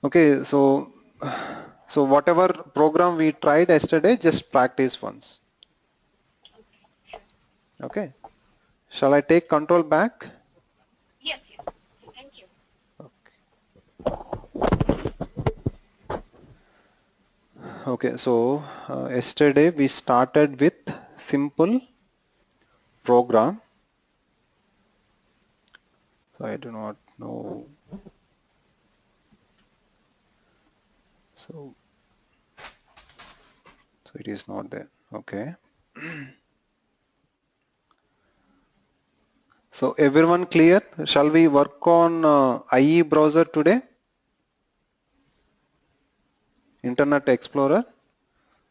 Okay, so whatever program we tried yesterday, just practice once. Okay. Shall I take control back? Yes, yes. Thank you. Okay, so yesterday we started with simple program. So I do not know. So it is not there. Okay. So everyone clear? Shall we work on IE browser today? Internet Explorer.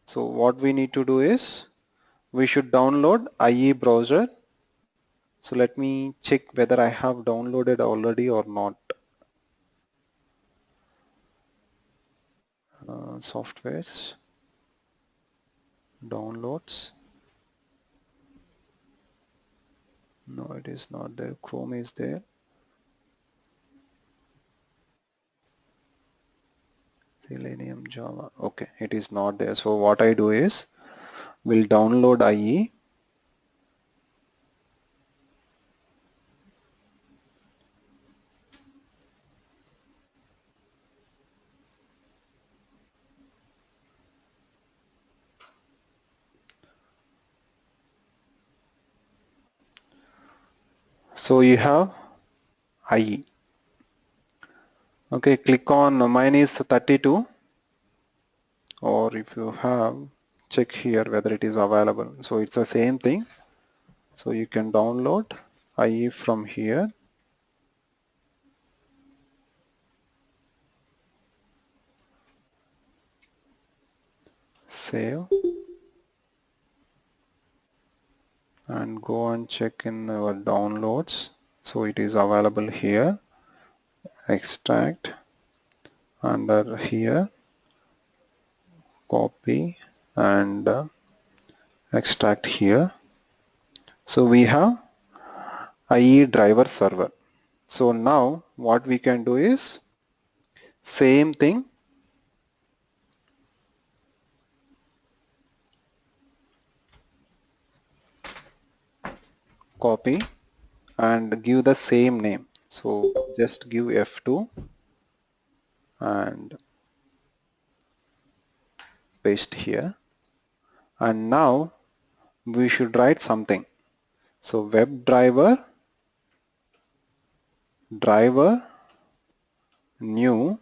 So what we need to do is we should download IE browser. So let me check whether I have downloaded already or not. Softwares, downloads. No, it is not there. Chrome is there. Selenium Java. Okay, it is not there. So what I do is we'll download IE. So you have IE. Okay, click on mine is 32, or if you have, check here whether it is available. So it's the same thing. So you can download IE from here. Save and go and check in our downloads. So it is available here. Extract under here, copy and extract here. So we have IE driver server. So now what we can do is same thing, copy and give the same name. So just give F2 and paste here. And now we should write something. So web driver new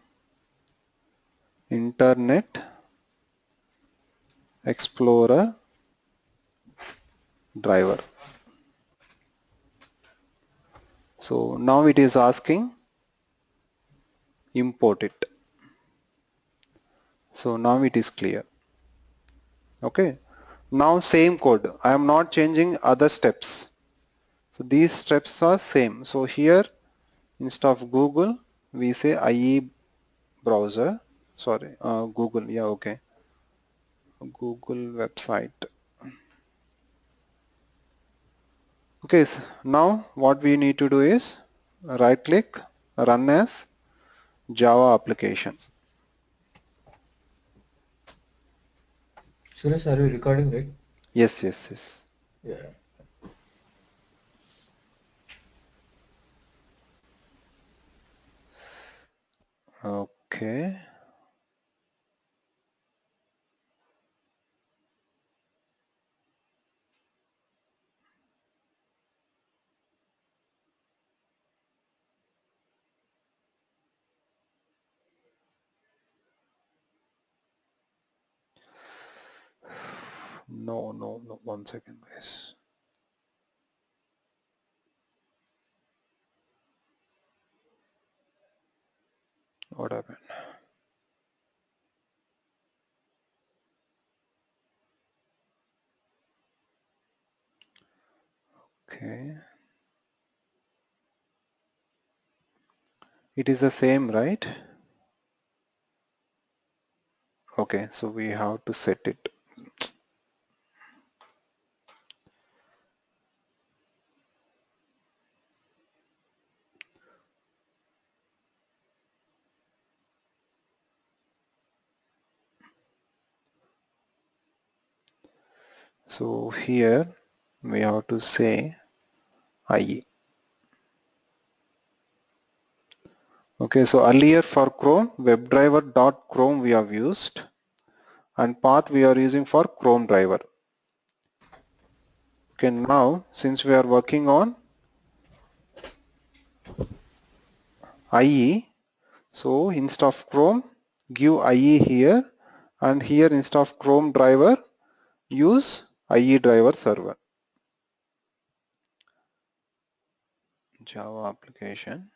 Internet Explorer driver. So now it is asking import it. So now it is clear. Okay. Now same code. I am not changing other steps. So these steps are same. So here instead of Google we say IE browser. Sorry, Google. Yeah, okay. Google website. Okay. So now what we need to do is right click, run as Java application. Suresh, are you recording, right? Yes, yes, yes. Yeah. Okay. No, no, no. 1 second, guys. What happened? Okay. It is the same, right? Okay, so we have to set it. So here we have to say IE. Okay, so earlier for Chrome, WebDriver.Chrome we have used, and path we are using for Chrome driver. Okay, now since we are working on IE, so instead of Chrome, give IE here, and here instead of Chrome driver, use IE driver server. Java application.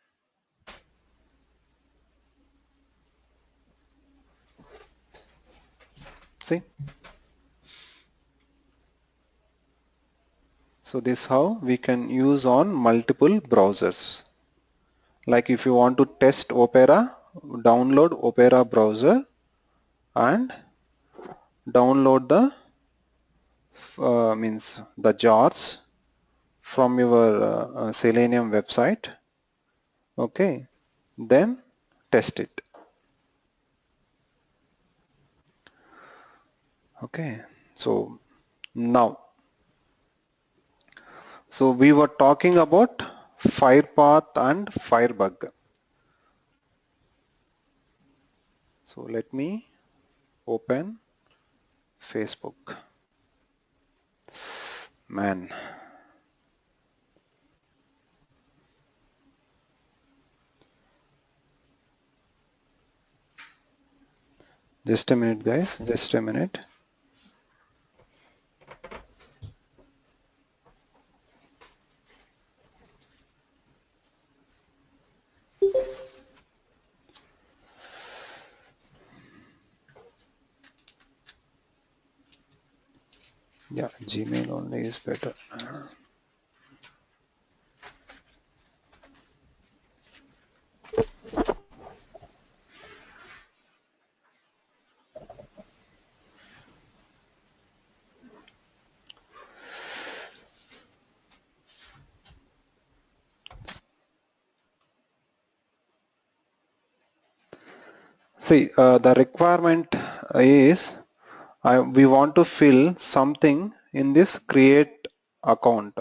See? So this is how we can use on multiple browsers. Like if you want to test Opera, download Opera browser and download the means the jars from your Selenium website. Okay, then test it. Okay, so now, so we were talking about Firepath and Firebug. So let me open Facebook. Man, just a minute guys, just a minute. Yeah, Gmail only is better. See, the requirement is we want to fill something in this create account.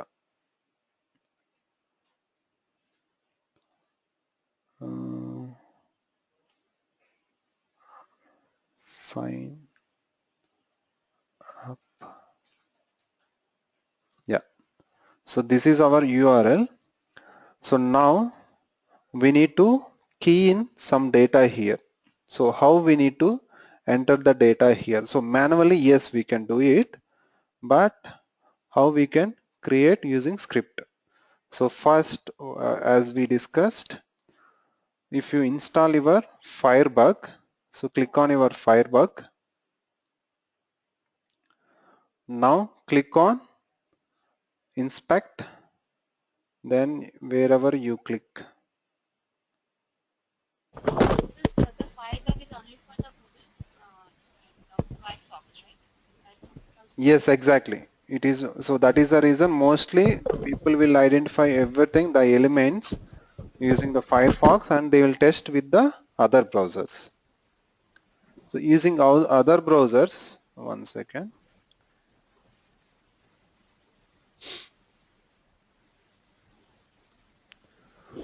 Sign up. Yeah. So this is our URL. So now we need to key in some data here. So how we need to enter the data here? So manually, yes, we can do it, but how we can create using script? So first, as we discussed, if you install your Firebug, so click on your Firebug. Now click on inspect, then wherever you click. The Firebug is only for the Google Firefox, right? Firefox browser. Yes, exactly. It is, so that is the reason mostly people will identify everything, the elements using the Firefox, and they will test with the other browsers. So using all other browsers, one second.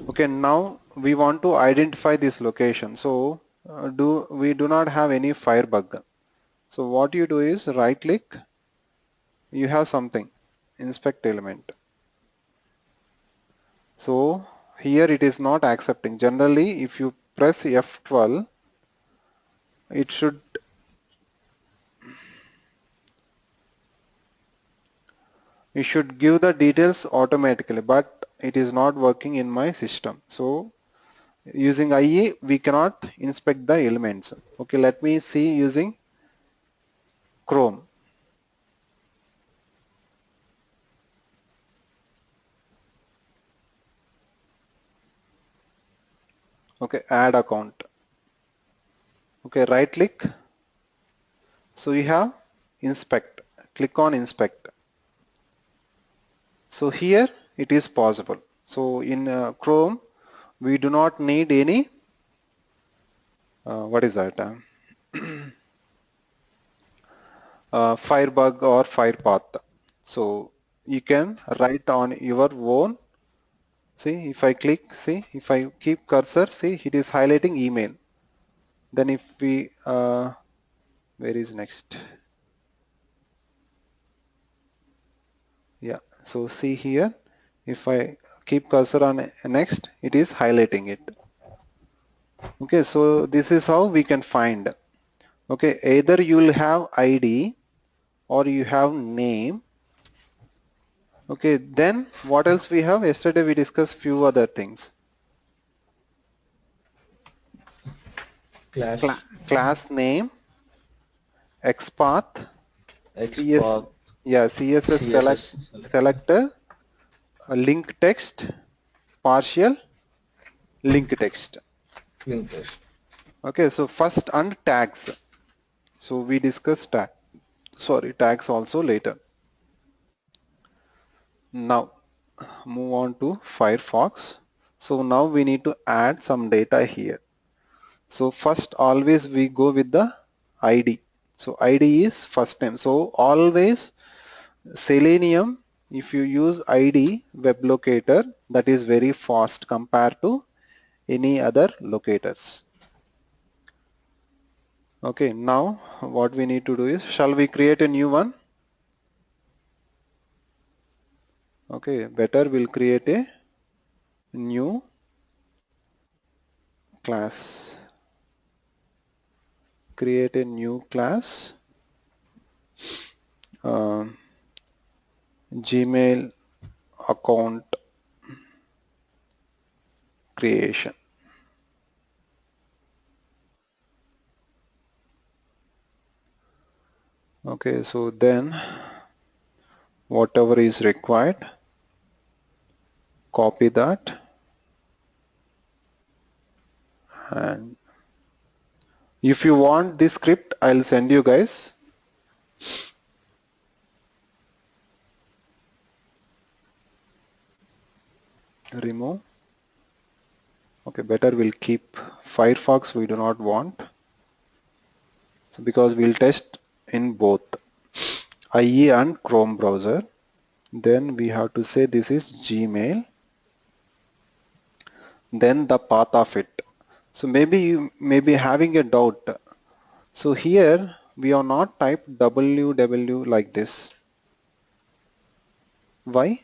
Okay, now we want to identify this location. So we do not have any Firebug. So what you do is right click, you have something, inspect element. So here it is not accepting. Generally, if you press F12, it should give the details automatically, but it is not working in my system. So using IE, we cannot inspect the elements. Okay, let me see using Chrome. Okay, add account. Okay, right click. So you have inspect. Click on inspect. So here it is possible. So in Chrome, we do not need any, what is that? Firebug or Firepath. So you can write on your own. See, if I click, see, if I keep cursor, see, it is highlighting email. Then if we, where is next? Yeah, so see here, if I keep cursor on next, it is highlighting it. Okay, so this is how we can find. Okay, either you will have ID or you have name. Okay, then what else we have? Yesterday we discussed few other things. Class, Class name, XPath, CS, XPath, yeah, CSS CSS selector, selector, link text, partial link text. link test. Okay, so first and tags. So we discussed tags also later. Now move on to Firefox. So now we need to add some data here. So first always we go with the ID. So ID is first name. So always Selenium, if you use ID web locator, that is very fast compared to any other locators. Okay, now what we need to do is, shall we create a new one? Okay, better we'll create a new class. Create a new class. Gmail account creation. Okay, so then whatever is required, copy that, and if you want this script, I'll send you guys. Remove. Okay, better we'll keep Firefox, we do not want. So because we'll test in both IE and Chrome browser. Then we have to say this is Gmail, then the path of it. So maybe you may be having a doubt. So here we are not typed www like this. Why?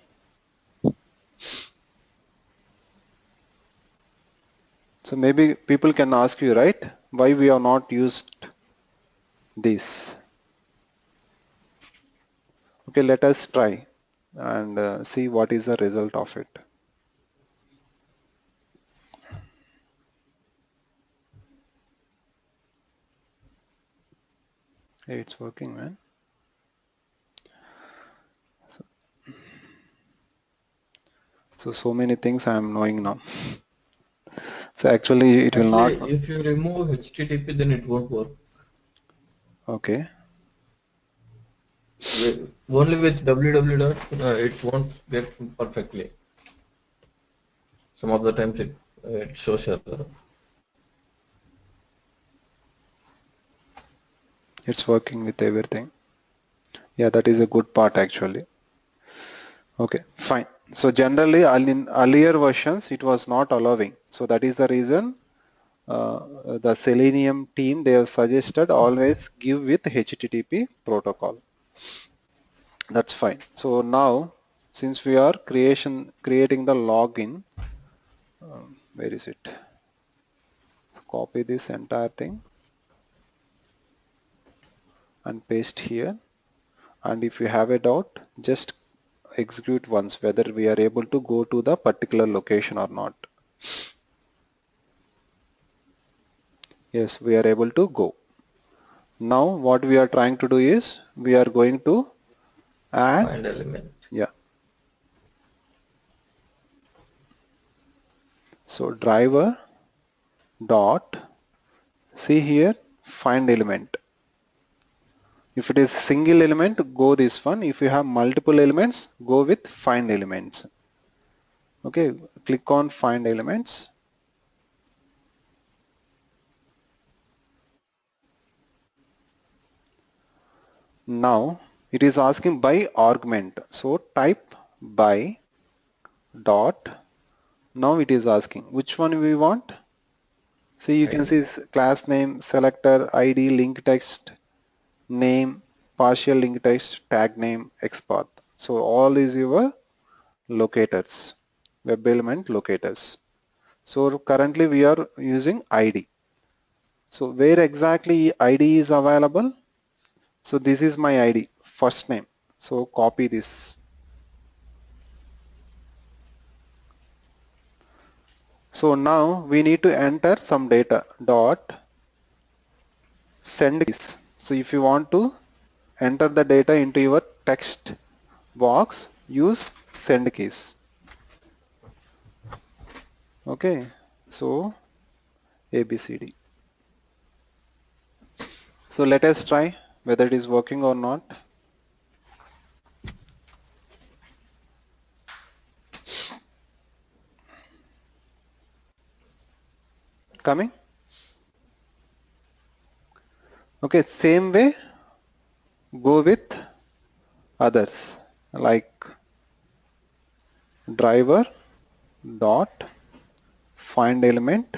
So maybe people can ask you, right? Why we are not used this? Okay, let us try and see what is the result of it. Hey, it's working, man. So many things I am knowing now. So actually it will not. Actually, if you remove HTTP, then it won't work. Okay. Only with www dot, it won't get perfectly. Some of the times it shows error. It's working with everything. Yeah, that is a good part actually. Okay, fine. So generally in earlier versions it was not allowing. So that is the reason the Selenium team, they have suggested always give with HTTP protocol. That's fine. So now since we are creating the login, where is it? Copy this entire thing and paste here. And if you have a doubt, just execute once whether we are able to go to the particular location or not. Yes, we are able to go. Now what we are trying to do is we are going to add, Find element. yeah. So driver dot, see here, find element. If it is single element, go this one. If you have multiple elements, go with find elements. Okay, click on find elements. Now it is asking by argument. So type by dot. Now it is asking which one we want. See, you can ID. see class name, selector, ID, link text, name, partial link text, tag name, XPath. So all is your locators, web element locators. So currently we are using ID. So where exactly ID is available? So this is my ID, first name. So copy this. So now we need to enter some data dot send keys. So if you want to enter the data into your text box, use send keys. Okay, so ABCD. So let us try whether it is working or not. Coming? Okay, same way go with others like driver dot find element.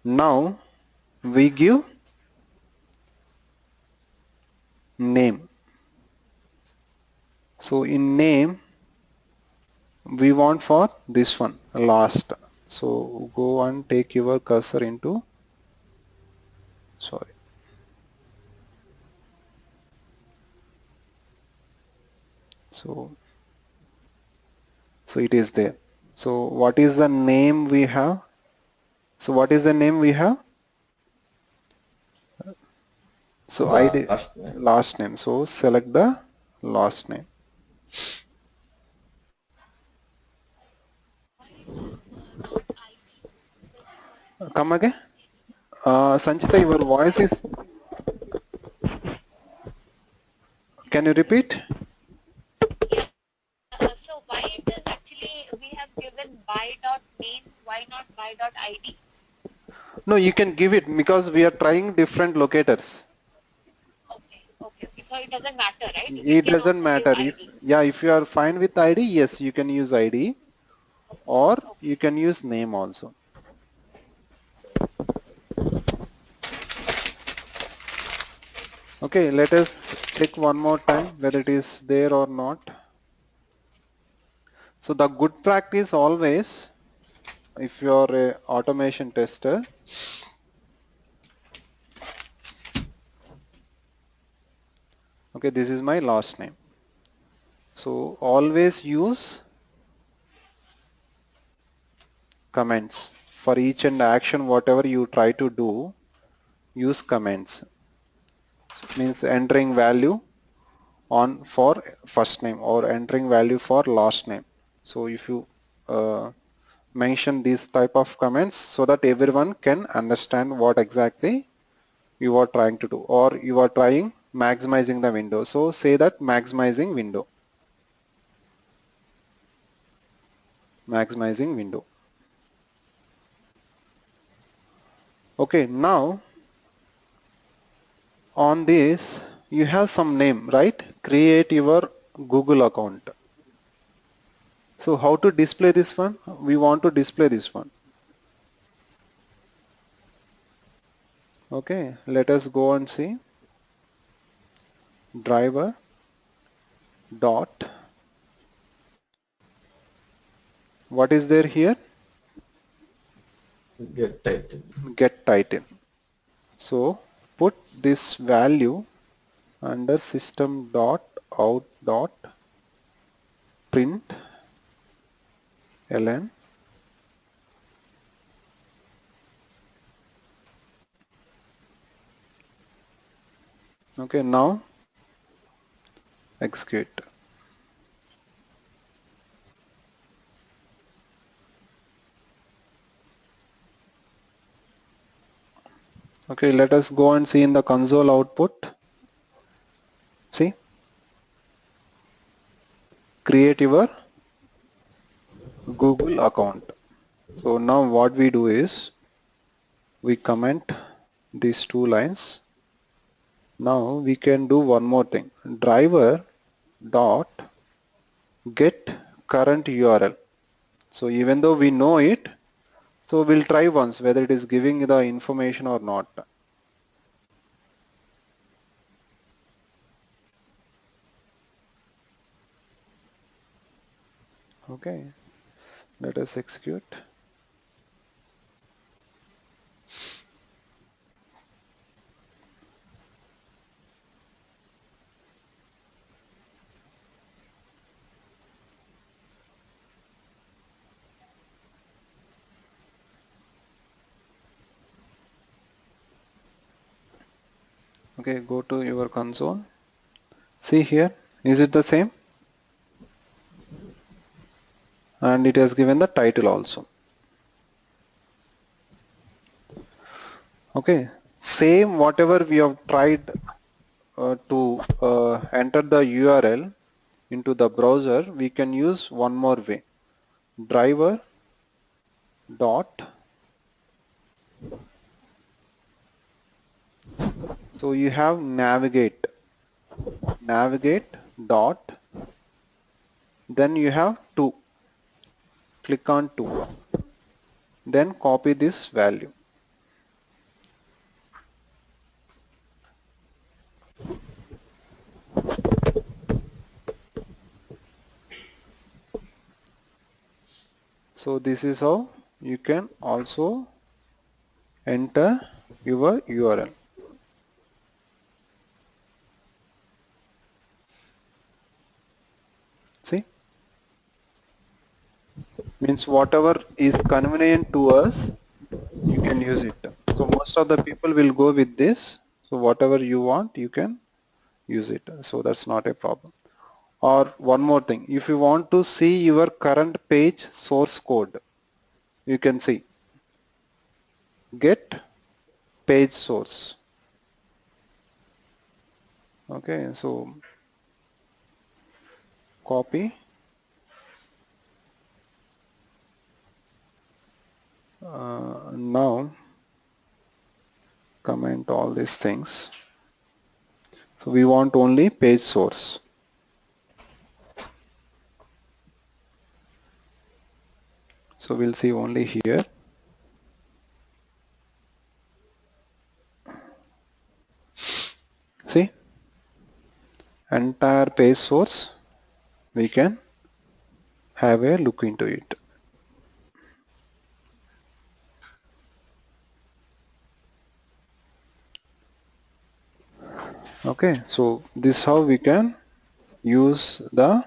Now we give name. So in name we want for this one last. So go and take your cursor into, sorry, so it is there. So what is the name we have? So what is the name we have? So ID Last name. last name. So select the last name. Why it is not ID? Does it work for Come any again. last name? Sanchita, your voice is. Can you repeat? Yeah, so why it is actually we have given by dot name, why not by dot ID? No, you can give it because we are trying different locators. Okay, okay, okay. So it doesn't matter, right? We It can doesn't also give matter if, ID. yeah, if you are fine with ID, yes, you can use ID Okay, or you okay. can use name also. Okay, let us check one more time whether it is there or not. So the good practice always, if you are a automation tester, okay, this is my last name. So always use comments for each and action whatever you try to do, use comments. So it means entering value on for first name or entering value for last name. So if you mention these type of comments so that everyone can understand what exactly you are trying to do or you are trying maximizing the window. So say that maximizing window. Maximizing window. Okay, now on this you have some name, right? Create your Google account. So how to display this one? We want to display this one. Okay, let us go and see driver dot, what is there here? Get title. Get title. So put this value under system dot out dot print ln. Okay, now execute. Okay, let us go and see in the console output. See, create your Google account. So now what we do is we comment these two lines. Now we can do one more thing. Driver dot get current URL. So even though we know it, so we'll try once whether it is giving the information or not. Okay, let us execute. Okay, go to your console. See here, is it the same? And it has given the title also. Okay, same whatever we have tried to enter the URL into the browser, we can use one more way. Driver dot, so you have navigate dot, then you have to click on to, then copy this value. So this is how you can also enter your URL. See, means whatever is convenient to us, you can use it. So most of the people will go with this. So whatever you want, you can use it. So that's not a problem. Or one more thing, if you want to see your current page source code, you can see get page source. Okay, so copy, now comment all these things. So we want only page source. So we'll see only here. See, entire page source, we can have a look into it. Okay, so this is how we can use the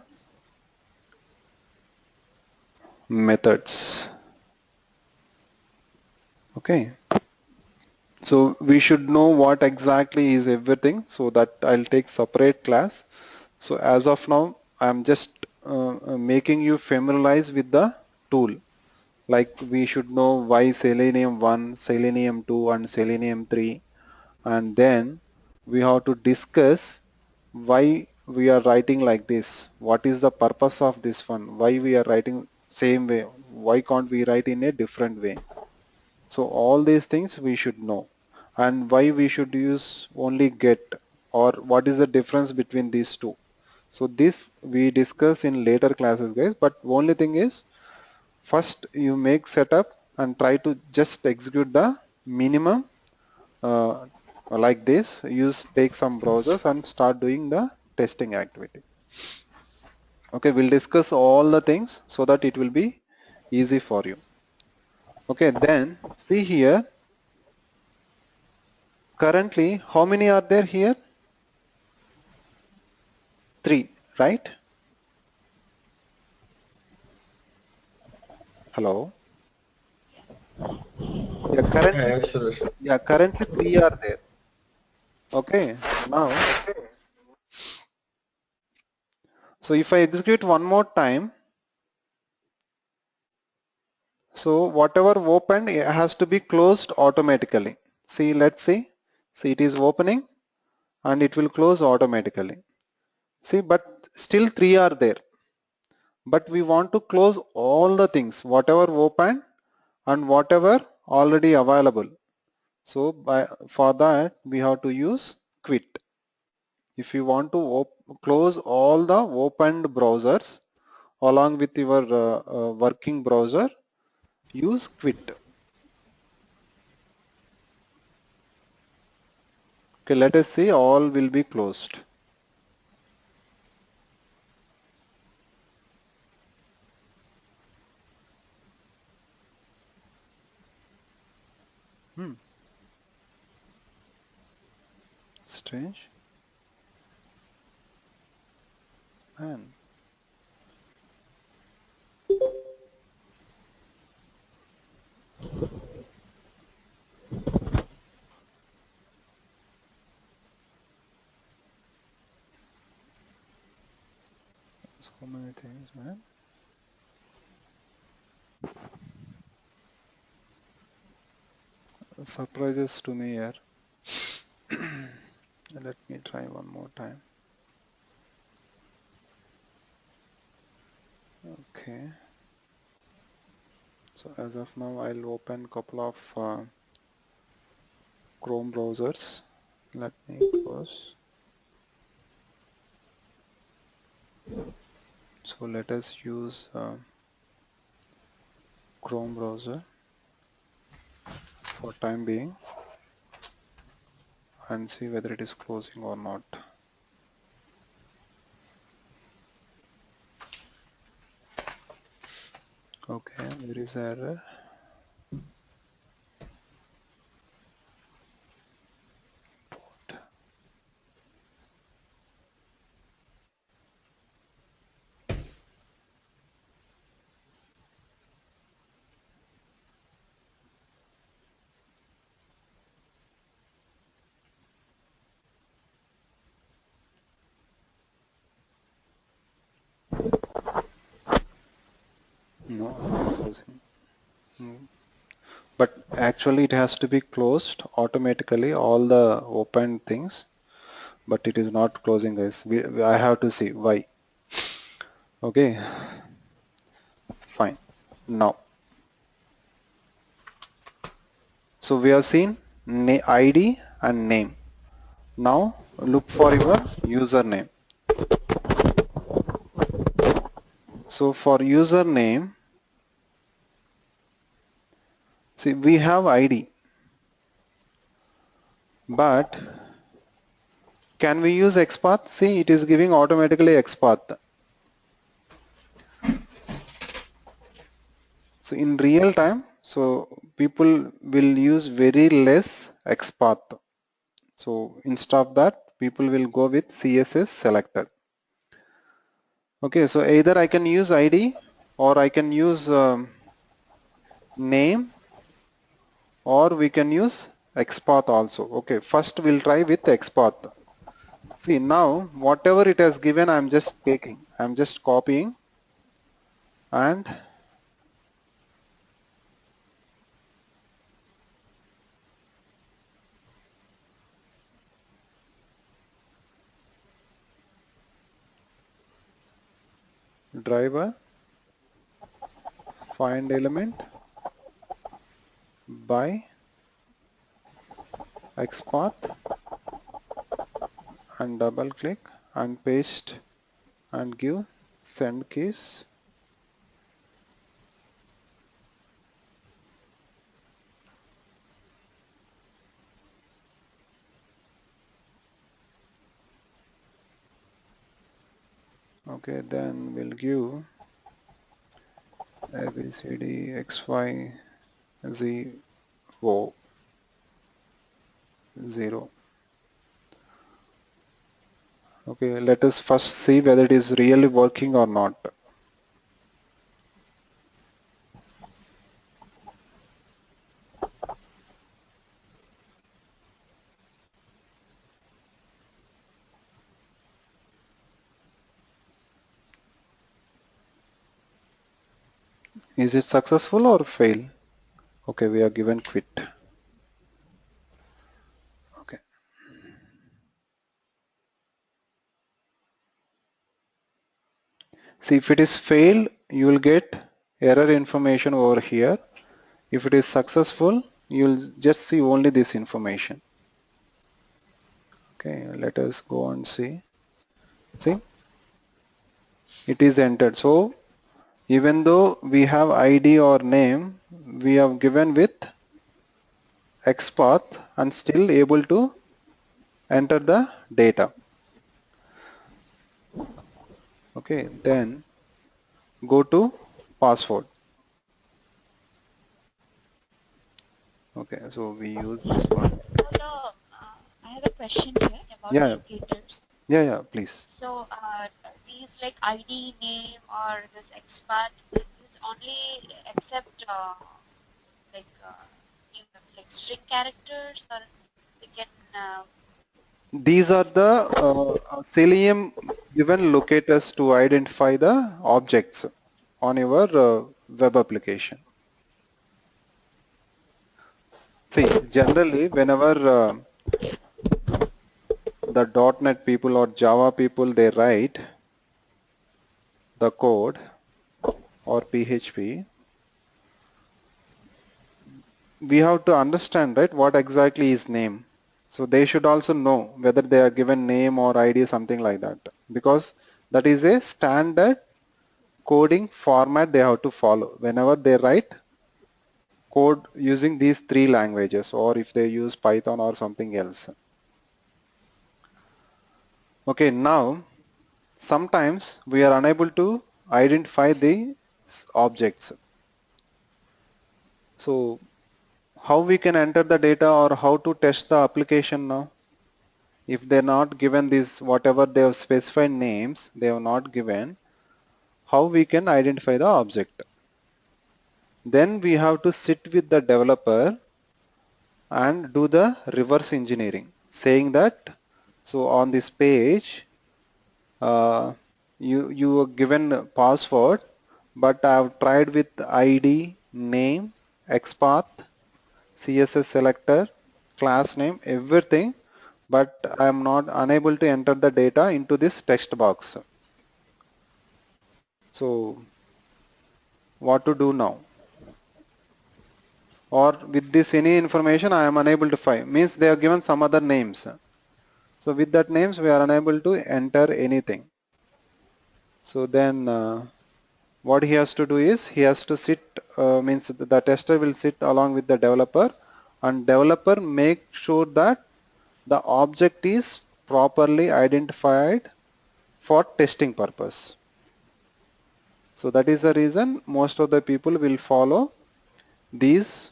methods. Okay, so we should know what exactly is everything, so that I'll take separate class. So as of now, I'm just making you familiarize with the tool. Like we should know why Selenium 1, Selenium 2 and Selenium 3, and then we have to discuss why we are writing like this, what is the purpose of this one, why we are writing same way, why can't we write in a different way. So all these things we should know, and why we should use only get, or what is the difference between these two. So this we discuss in later classes guys, but only thing is first you make setup and try to just execute the minimum uh, like this, take some browsers and start doing the testing activity. Okay, we'll discuss all the things so that it will be easy for you. Okay, then see here, currently how many are there here? 3, right? Hello? Yeah, Yeah, currently, yeah, sure, sure. yeah, currently 3 are there. Okay, now, so if I execute one more time, so whatever opened, it has to be closed automatically. See, let's see. See, it is opening and it will close automatically. See, but still 3 are there. But we want to close all the things, whatever open and whatever already available. So for that we have to use quit. If you want to close all the opened browsers along with your working browser, use quit. Okay, let us see, all will be closed. Strange. Man. So many things, man. Surprises to me here. Let me try one more time. Okay. So as of now, I'll open couple of Chrome browsers. Let me close. So let us use Chrome browser for time being and see whether it is closing or not. Okay, there is error. No, not closing. Hmm. But actually it has to be closed automatically, all the open things, but it is not closing, guys. I have to see why. Okay, fine. Now, so we have seen ID and name. Now look for your username. So for username, see we have ID, but can we use XPath? See, it is giving automatically XPath. So in real time, so people will use very less XPath. So instead of that, people will go with CSS selector. Okay, so either I can use ID or I can use name, or we can use XPath also. Okay, first we'll try with XPath. See, now whatever it has given, I'm just taking, I'm just copying and driver find element by XPath and double click and paste and give send keys. Okay, then we'll give A B C D X Y Z O 0. Okay, let us first see whether it is really working or not. Is it successful or fail? Okay, we are given quit. Okay. See, if it is failed, you will get error information over here. If it is successful, you will just see only this information. Okay, let us go and see. See, it is entered. So even though we have ID or name, we have given with XPath and still able to enter the data. Okay, then go to password. Okay, so we use this one. I have a question here about Yeah, locators. yeah, please. So these like ID, name, or this XPath is only accept like like string characters, or we can These are the Selenium given locators to identify the objects on your web application. See, generally, whenever the .NET people or Java people, they write the code or PHP, we have to understand, right, what exactly is name. So they should also know whether they are given name or ID, something like that, because that is a standard coding format they have to follow whenever they write code using these three languages, or if they use Python or something else. Okay, now sometimes we are unable to identify the objects. So how we can enter the data or how to test the application now? If they're not given this, whatever they have specified names, they have not given, how we can identify the object? Then we have to sit with the developer and do the reverse engineering, saying that, so on this page, you were given password, but I have tried with ID, name, XPath, CSS selector, class name, everything, but I am not unable to enter the data into this text box. So what to do now? Or with this any information I am unable to find, means they have given some other names. So with that names we are unable to enter anything. So then what he has to do is he has to sit, means the tester will sit along with the developer, and developer make sure that the object is properly identified for testing purpose. So that is the reason most of the people will follow these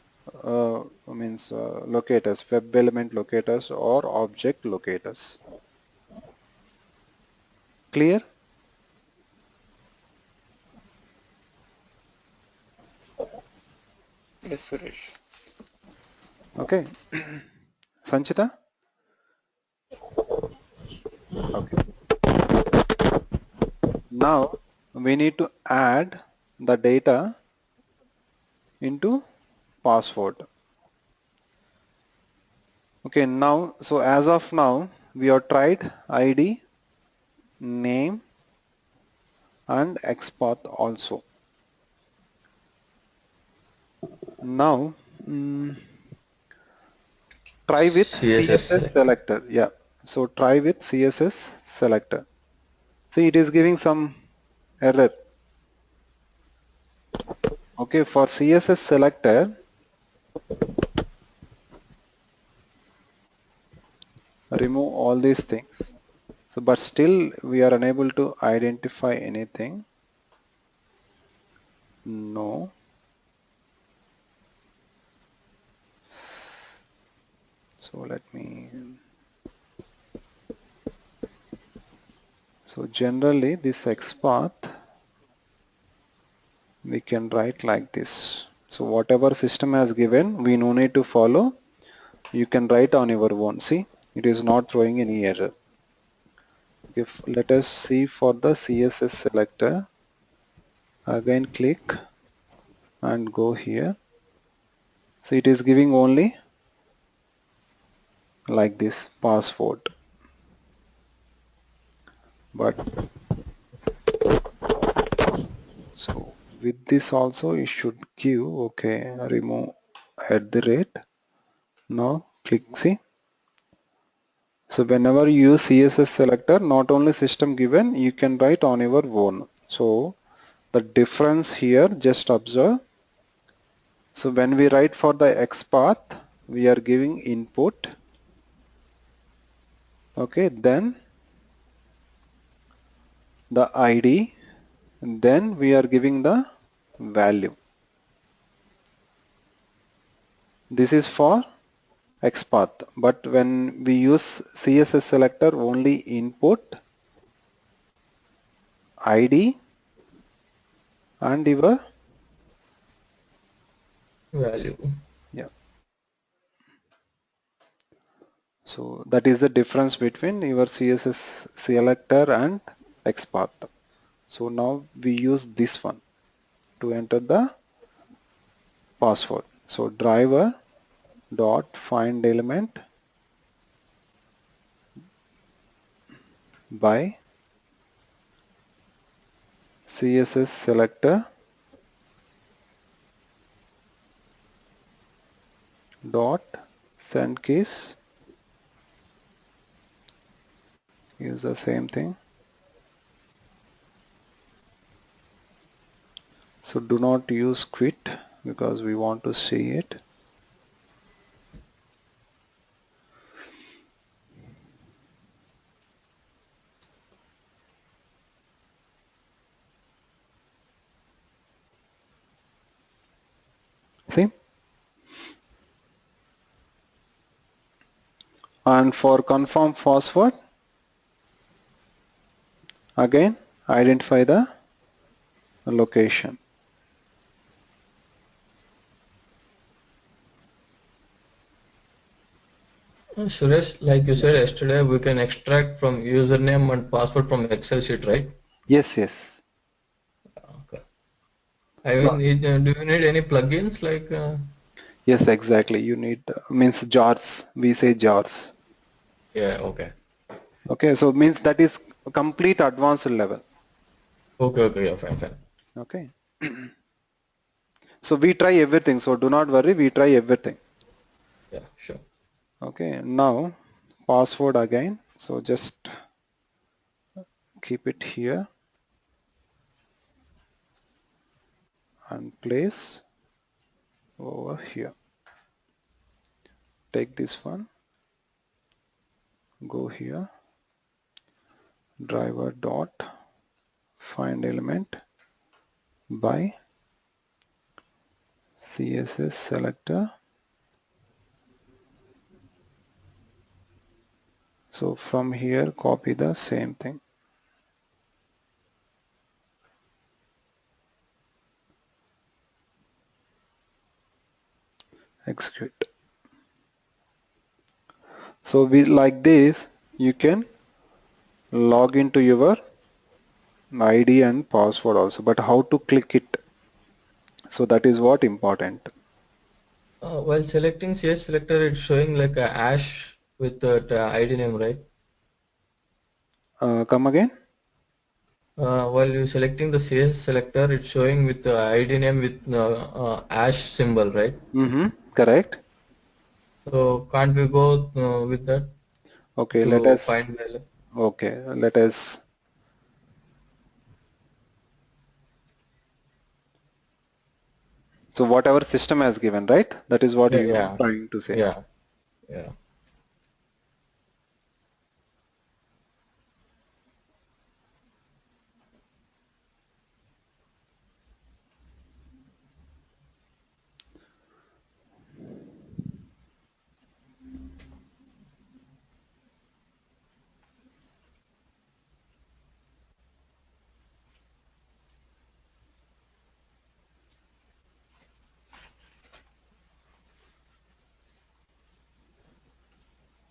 means locators, web element locators or object locators. Clear? Yes, Suresh. Okay. Sanchita? Okay. Now we need to add the data into password. Okay, now, so as of now, we have tried ID, name, and XPath also. Now, try with CSS CSS selector. selector. Yeah, so try with CSS selector. See, it is giving some error. Okay, for CSS selector, remove all these things. So, but still we are unable to identify anything. No. So let me, so generally this XPath, we can write like this. So whatever system has given, we no need to follow. You can write on your own. See, it is not throwing any error. If let us see for the CSS selector, again click and go here. So it is giving only like this password. But so with this also it should give, okay, remove at the rate. Now click, see. So whenever you use CSS selector, not only system given, you can write on your own. So the difference here, just observe. So when we write for the XPath, we are giving input. Okay, then the ID, then we are giving the value. This is for XPath, but when we use CSS selector, only input, ID and your, Value. yeah. So that is the difference between your CSS selector and XPath. So now we use this one to enter the password. So driver dot find element by CSS selector dot send keys is the same thing. So do not use quit because we want to see it. See? And for confirm password, again identify the location. Suresh, like you Yeah. said yesterday, we can extract from username and password from Excel sheet, right? Yes, yes. Okay. I No, mean, do you need any plugins like? yes, exactly. You need means jars. We say jars. Yeah. Okay. Okay, so means that is complete advanced level. Okay. Okay. Yeah. Fine. Fine. Okay. So we try everything. So do not worry. We try everything. Yeah. Sure. Okay. Now password again. So just keep it here and place over here. Take this one. Go here. Driver dot find element by CSS selector. So from here copy the same thing. Execute. So we like this you can log into your ID and password also, but how to click it? So that is what important. While selecting CS selector, it's showing like a hash with the ID name, right? Come again? While you selecting the CS selector, it's showing with the ID name with hash symbol, right? Mm-hmm. Correct. So can't we go with that Okay, let to us. find value? Okay, let us. So whatever system has given, right? That is what Yeah, you yeah, trying to say. yeah, yeah.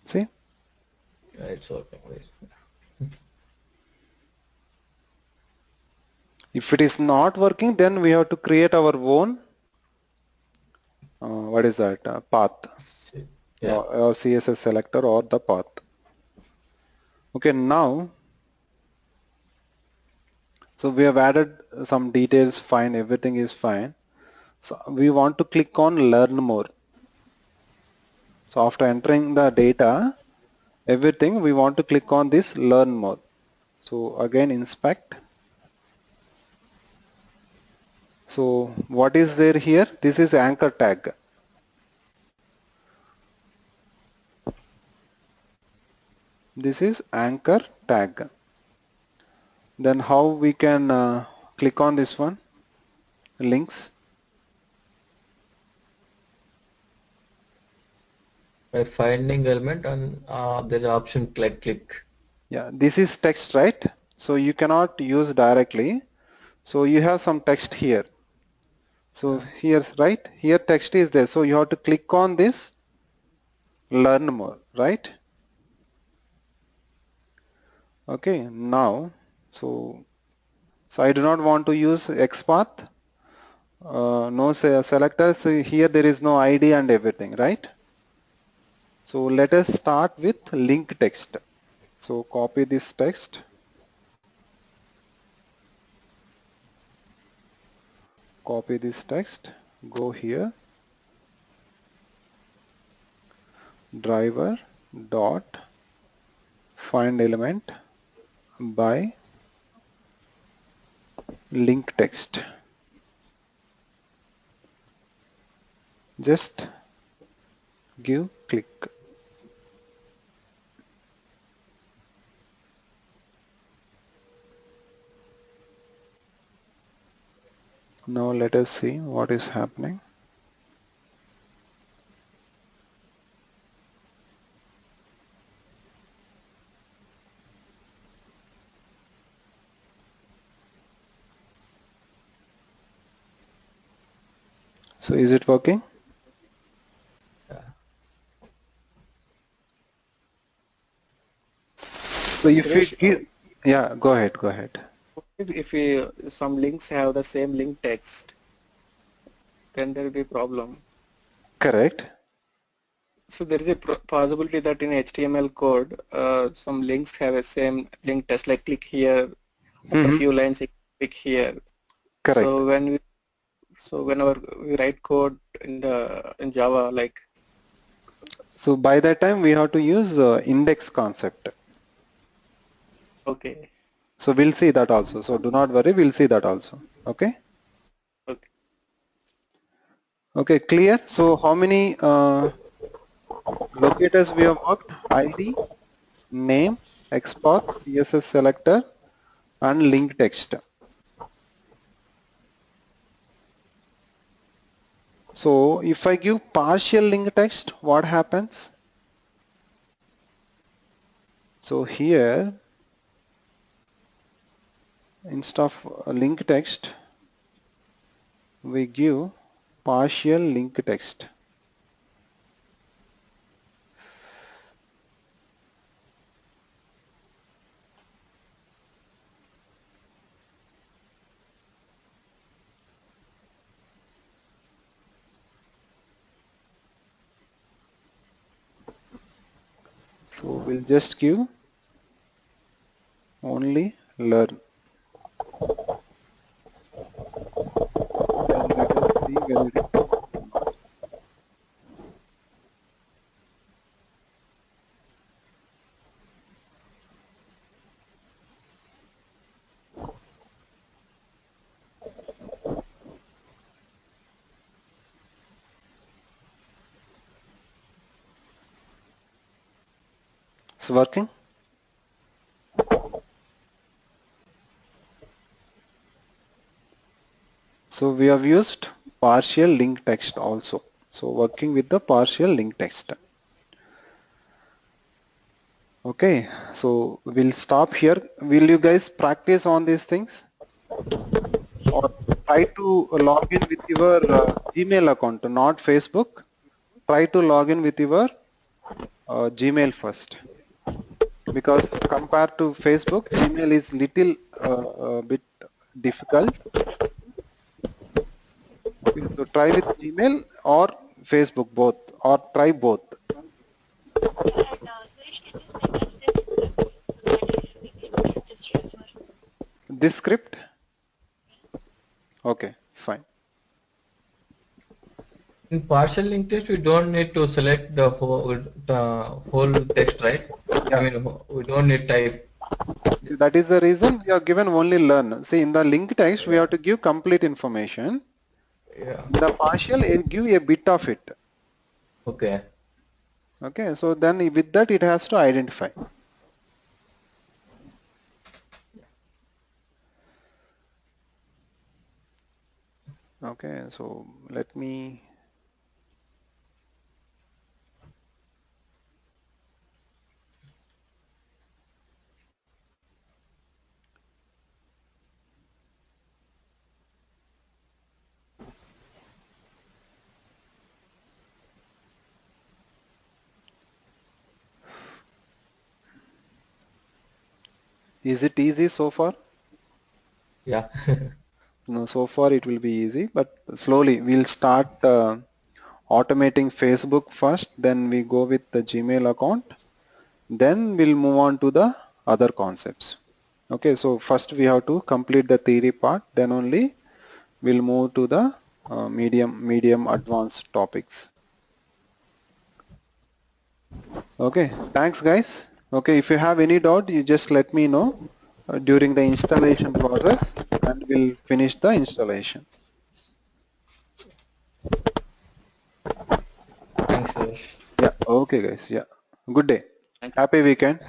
See, Yeah, it's working. Right. if it is not working, then we have to create our own. What is that? Path Yeah. or CSS selector or the path. Okay, now so we have added some details. Fine, everything is fine. So we want to click on learn more. So after entering the data, everything, we want to click on this learn more. So again inspect. So what is there here? This is anchor tag. This is anchor tag. Then how we can click on this one? Links. By finding element and there's an option click. Yeah, this is text, right? So you cannot use directly. So you have some text here. So Yeah. here's right. Here text is there. So you have to click on this learn more, right? Okay, now, so I do not want to use XPath. No selectors. So here there is no ID and everything, right? So let us start with link text. So copy this text. Copy this text. Go here. Driver dot find element by link text. Just give click. Now let us see what is happening. So is it working? Yeah. So if we Suresh, give, yeah, go ahead, go ahead. if we, some links have the same link text, then there will be problem. Correct. So there is a possibility that in HTML code, some links have a same link text, like click here. After Mm-hmm. few lines, you click here. Correct. So whenever we write code in Java, like So by that time we have to use index concept. okay, So we'll see that also. So do not worry, we'll see that also. Okay. okay, Okay, clear. So how many locators we have worked? ID, name, XPath, CSS selector, and link text. So if I give partial link text, what happens? So here, instead of link text, we give partial link text. So we'll just give only learn. Then let us see whether it works or not. It's working. So we have used partial link text also. So working with the partial link text. Okay, so we'll stop here. Will you guys practice on these things or try to log in with your Gmail account, not Facebook? Try to log in with your Gmail first, because compared to Facebook, Gmail is little bit difficult. Okay, so try with Gmail or Facebook both, or try both. Yeah, and Suresh, can you send us this script so that we can just refer? This script, okay, fine. In partial link test, we don't need to select the whole text, right? I Yeah, mean, we don't need type. that is the reason we are given only learn. See, in the link text, we Yeah. have to give complete information. Yeah. In the partial, it give a bit of it. Okay. Okay, so then with that, it has to identify. Okay, so let me. Is it easy so far? Yeah. No, so far it will be easy, but slowly we'll start automating Facebook first, then we go with the Gmail account, then we'll move on to the other concepts. Okay, so first we have to complete the theory part, then only we'll move to the medium advanced topics. Okay, thanks guys. Okay, if you have any doubt, you just let me know during the installation process and we'll finish the installation. Thanks, Suresh. Yeah, okay guys. Yeah, good day. Thank you. Happy weekend.